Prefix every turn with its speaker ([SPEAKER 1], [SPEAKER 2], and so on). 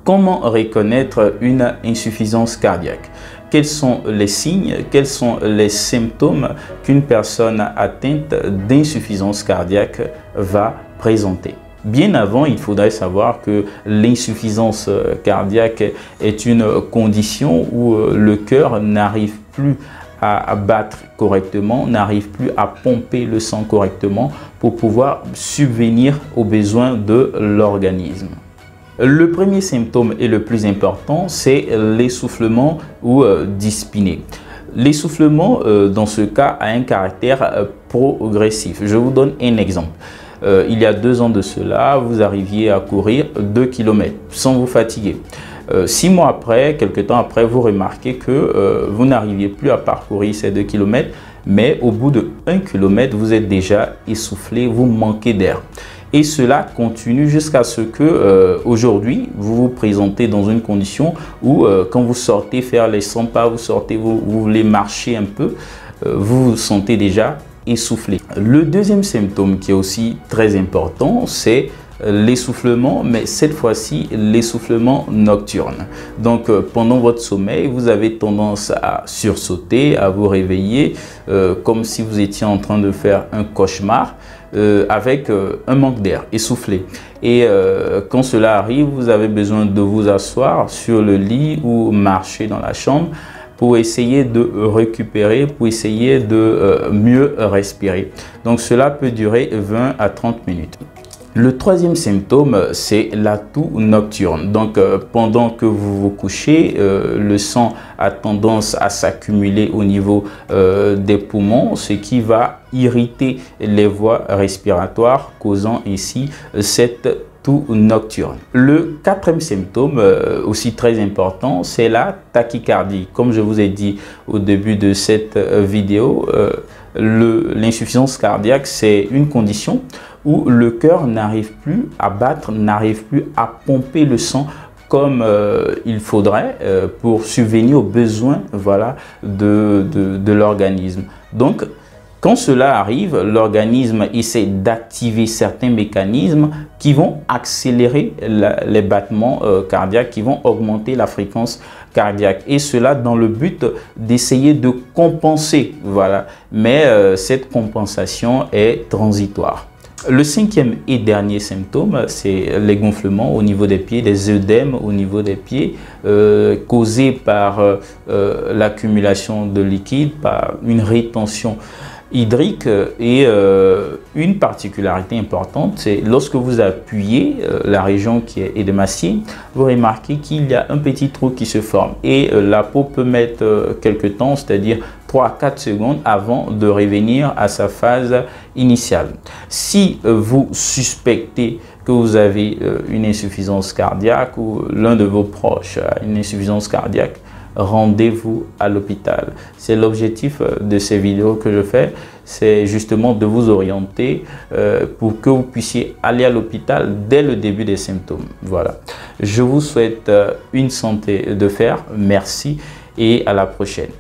[SPEAKER 1] Comment reconnaître une insuffisance cardiaque? Quels sont les signes, quels sont les symptômes qu'une personne atteinte d'insuffisance cardiaque va présenter? Bien avant, il faudrait savoir que l'insuffisance cardiaque est une condition où le cœur n'arrive plus à battre correctement, n'arrive plus à pomper le sang correctement pour pouvoir subvenir aux besoins de l'organisme. Le premier symptôme et le plus important, c'est l'essoufflement ou dyspnée. L'essoufflement, dans ce cas, a un caractère progressif. Je vous donne un exemple. Il y a 2 ans de cela, vous arriviez à courir 2 km sans vous fatiguer. 6 mois après, quelques temps après, vous remarquez que vous n'arriviez plus à parcourir ces 2 km, mais au bout de 1 km, vous êtes déjà essoufflé, vous manquez d'air. Et cela continue jusqu'à ce que aujourd'hui, vous vous présentez dans une condition où quand vous sortez faire les 100 pas, vous sortez, vous voulez marcher un peu, vous vous sentez déjà essoufflé. Le deuxième symptôme qui est aussi très important, c'est l'essoufflement, mais cette fois-ci l'essoufflement nocturne. Donc pendant votre sommeil, vous avez tendance à sursauter, à vous réveiller comme si vous étiez en train de faire un cauchemar avec un manque d'air, essoufflé. Et quand cela arrive, vous avez besoin de vous asseoir sur le lit ou marcher dans la chambre pour essayer de récupérer, pour essayer de mieux respirer. Donc cela peut durer 20 à 30 minutes. Le troisième symptôme, c'est la toux nocturne. Donc, pendant que vous vous couchez, le sang a tendance à s'accumuler au niveau des poumons, ce qui va irriter les voies respiratoires, causant ici cette toux nocturne. Le quatrième symptôme, aussi très important, c'est la tachycardie. Comme je vous ai dit au début de cette vidéo, l'insuffisance cardiaque, c'est une condition où le cœur n'arrive plus à battre, n'arrive plus à pomper le sang comme il faudrait pour subvenir aux besoins, voilà, de l'organisme. Donc, quand cela arrive, l'organisme essaie d'activer certains mécanismes qui vont accélérer les battements cardiaques, qui vont augmenter la fréquence cardiaque. Et cela dans le but d'essayer de compenser. Voilà. Mais cette compensation est transitoire. Le cinquième et dernier symptôme, c'est les gonflements au niveau des pieds, des œdèmes au niveau des pieds, causés par l'accumulation de liquide, par une rétention hydrique. Et une particularité importante, c'est lorsque vous appuyez la région qui est édémaciée, vous remarquez qu'il y a un petit trou qui se forme et la peau peut mettre quelques temps, c'est-à-dire 3 à 4 secondes avant de revenir à sa phase initiale. Si vous suspectez que vous avez une insuffisance cardiaque ou l'un de vos proches a une insuffisance cardiaque, rendez-vous à l'hôpital. C'est l'objectif de ces vidéos que je fais, c'est justement de vous orienter pour que vous puissiez aller à l'hôpital dès le début des symptômes. Voilà. Je vous souhaite une santé de fer. Merci et à la prochaine.